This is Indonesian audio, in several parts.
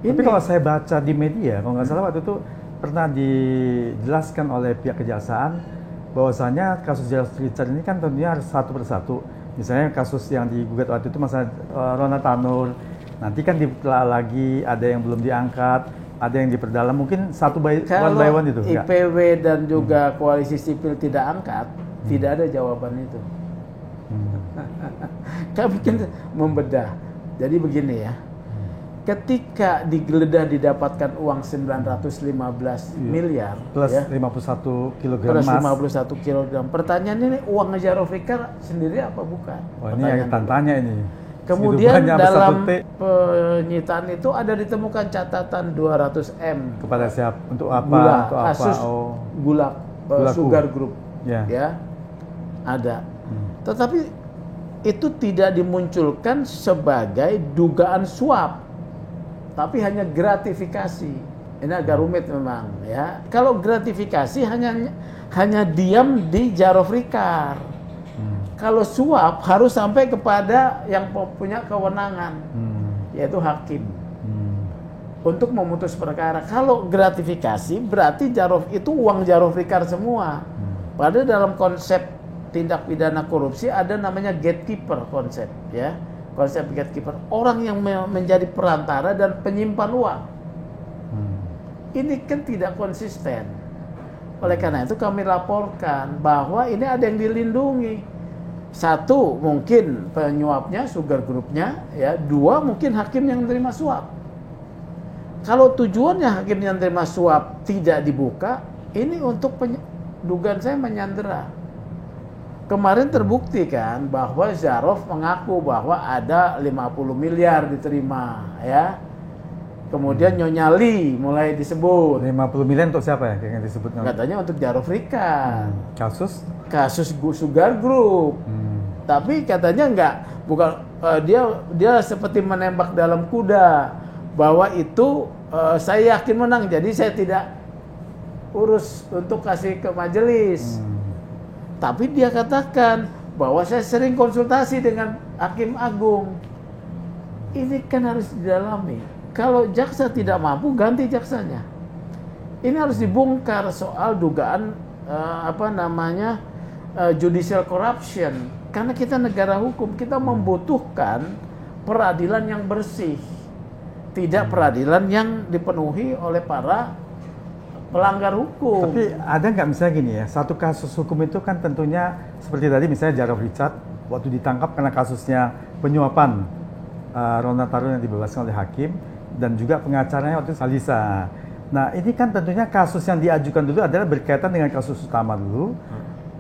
Tapi kalau saya baca di media, kalau nggak salah waktu itu pernah dijelaskan oleh pihak kejaksaan bahwasanya kasus Jarod Richard ini kan tentunya harus satu persatu. Misalnya kasus yang digugat waktu itu masalah Rona Tanur, nanti kan ditelaah lagi, ada yang belum diangkat, ada yang diperdalam, mungkin one by one itu. Kalau IPW dan juga koalisi sipil tidak angkat, tidak ada jawaban itu. Kami kan membedah. Jadi begini ya. Ketika digeledah didapatkan uang 915 miliar plus ya, 51 kg plus emas. 51 kg. Pertanyaannya ini uang Jarod Richard sendiri apa bukan? Ini yang tanya ini. Kemudian dalam penyitaan itu ada ditemukan catatan 200 M kepada siapa? Untuk apa? Gula, untuk apa? kasus gula Sugar Group ya ada. Tetapi itu tidak dimunculkan sebagai dugaan suap, tapi hanya gratifikasi. Ini agak rumit memang ya. Kalau gratifikasi hanya diam di Jarod Richard. Kalau suap harus sampai kepada yang punya kewenangan, yaitu hakim, untuk memutus perkara. Kalau gratifikasi berarti itu uang Jarod Richard semua. Padahal dalam konsep tindak pidana korupsi ada namanya gatekeeper konsep ya. Konsep gatekeeper, orang yang menjadi perantara dan penyimpan uang. Ini kan tidak konsisten. Oleh karena itu kami laporkan bahwa ini ada yang dilindungi. Satu, mungkin penyuapnya, Sugar Group-nya, ya. Dua, mungkin hakim yang menerima suap. Kalau tujuannya hakim yang menerima suap tidak dibuka, ini untuk dugaan saya menyandera. Kemarin terbukti kan bahwa Jarod mengaku bahwa ada 50 miliar diterima ya. Kemudian Nyonya Lee mulai disebut. 50 miliar untuk siapa ya yang disebut? Katanya untuk Jarod Richard. Kasus Sugar Group. Tapi katanya enggak, bukan dia seperti menembak dalam kuda bahwa itu saya yakin menang, jadi saya tidak urus untuk kasih ke majelis. Tapi dia katakan bahwa saya sering konsultasi dengan Hakim Agung. Ini kan harus didalami. Kalau jaksa tidak mampu, ganti jaksanya. Ini harus dibongkar soal dugaan judicial corruption. Karena kita negara hukum, kita membutuhkan peradilan yang bersih. Tidak peradilan yang dipenuhi oleh para pelanggar hukum. Tapi ada nggak misalnya gini ya, satu kasus hukum itu kan tentunya seperti tadi misalnya Jarod Richard waktu ditangkap karena kasusnya penyuapan Rona Tanur yang dibebaskan oleh hakim dan juga pengacaranya waktu Salisa. Nah ini kan tentunya kasus yang diajukan dulu adalah berkaitan dengan kasus utama dulu.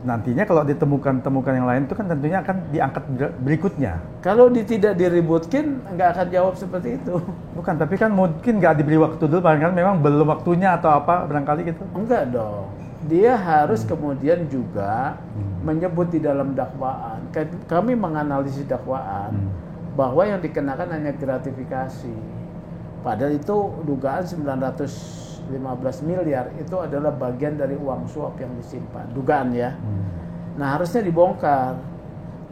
Nantinya kalau ditemukan yang lain itu kan tentunya akan diangkat berikutnya. Kalau tidak diributkin, nggak akan jawab seperti itu. Bukan, tapi kan mungkin nggak diberi waktu dulu, barangkali memang belum waktunya atau apa, barangkali gitu. Enggak dong. Dia harus kemudian juga menyebut di dalam dakwaan. Kami menganalisis dakwaan bahwa yang dikenakan hanya gratifikasi. Padahal itu dugaan 915 miliar itu adalah bagian dari uang suap yang disimpan, dugaan ya. Nah harusnya dibongkar.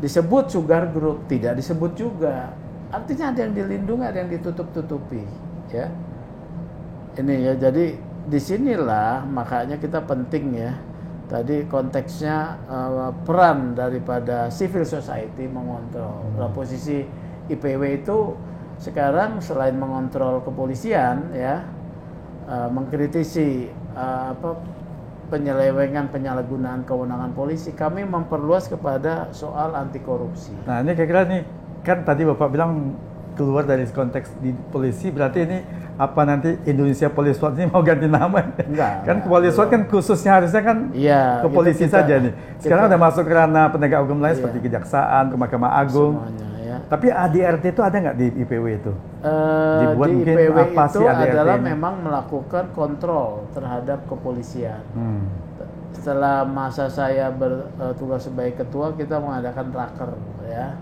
Disebut Sugar Group, tidak disebut juga. Artinya ada yang dilindungi, ada yang ditutup-tutupi, ya. Ini ya, jadi disinilah makanya kita penting ya. Tadi konteksnya peran daripada civil society mengontrol. Posisi IPW itu sekarang selain mengontrol kepolisian ya, mengkritisi penyalahgunaan kewenangan polisi, kami memperluas kepada soal anti korupsi. Nah ini kira-kira nih, kan tadi Bapak bilang keluar dari konteks di polisi, berarti ini apa nanti Indonesia Police Squad ini mau ganti nama? Enggak. Kan Police Squad kan khususnya harusnya kan ke polisi saja nih. Sekarang udah masuk ke ranah penegak hukum lain seperti kejaksaan, ke Mahkamah Agung. Semuanya, ya. Tapi ADRT itu ada nggak di IPW itu? Dibuat di IPW apa itu adalah ini? Memang melakukan kontrol terhadap kepolisian. Setelah masa saya bertugas sebagai ketua, kita mengadakan raker ya,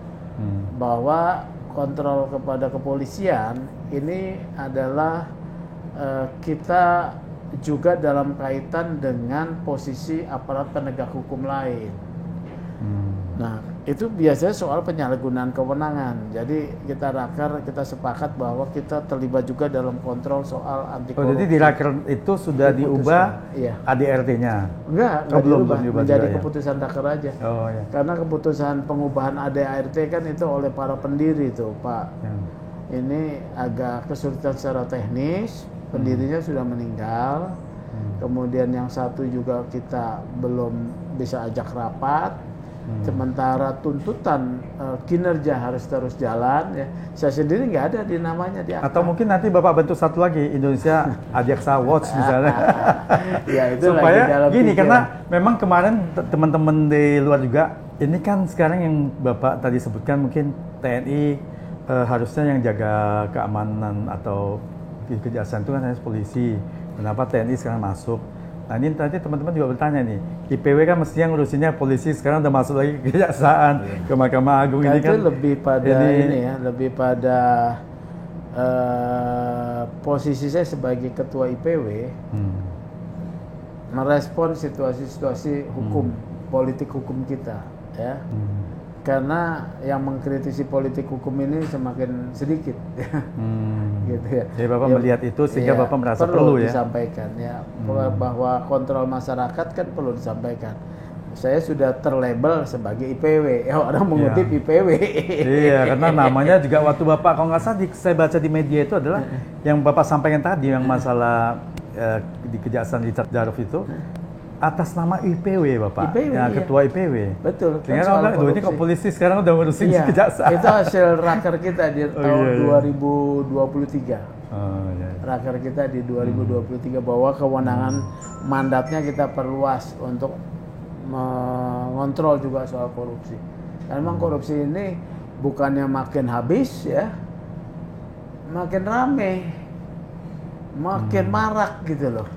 bahwa kontrol kepada kepolisian ini adalah kita juga dalam kaitan dengan posisi aparat penegak hukum lain. Nah, itu biasanya soal penyalahgunaan kewenangan. Jadi kita raker, kita sepakat bahwa kita terlibat juga dalam kontrol soal anti korupsi. Jadi di raker itu sudah diubah iya. ADRT-nya? Enggak diubah, menjadi keputusan raker aja. Oh, iya. Karena keputusan pengubahan ADRT kan itu oleh para pendiri tuh, Pak. Ya. Ini agak kesulitan secara teknis, pendirinya sudah meninggal. Kemudian yang satu juga kita belum bisa ajak rapat. Sementara tuntutan kinerja harus terus jalan, ya. Saya sendiri nggak ada di namanya di akta. Atau mungkin nanti Bapak bentuk satu lagi, Indonesia Adiaksa Watch misalnya. Ya, itu supaya lagi dalam gini, pikiran. karena memang kemarin teman-teman di luar juga, ini kan sekarang yang Bapak tadi sebutkan mungkin TNI harusnya yang jaga keamanan atau kejaksaan itu kan hanya polisi. Kenapa TNI sekarang masuk? Nah ini nanti teman-teman juga bertanya nih, IPW kan mestinya ngurusinnya polisi, sekarang udah masuk lagi ke kejaksaan, ke Mahkamah Agung. Ini kan lebih pada posisi saya sebagai ketua IPW merespon situasi-situasi hukum, politik hukum kita, ya. Karena yang mengkritisi politik hukum ini semakin sedikit, gitu ya. Jadi Bapak melihat itu sehingga Bapak merasa perlu ya disampaikan, ya, bahwa kontrol masyarakat kan perlu disampaikan. Saya sudah terlabel sebagai IPW, ya, orang mengutip IPW. Iya, karena namanya juga waktu Bapak, kalau nggak salah saya baca di media itu adalah yang Bapak sampaikan tadi, yang masalah di Kejaksaan Richard Jarov itu. Atas nama IPW Bapak, ya, ketua IPW. Betul. Kan ini kok polisi sekarang udah ngurusin kejaksaan. Itu hasil raker kita di tahun 2023. Iya. Raker kita di 2023 bahwa kewenangan mandatnya kita perluas untuk mengontrol juga soal korupsi. Dan memang korupsi ini bukannya makin habis, ya, makin rame, makin marak gitu loh.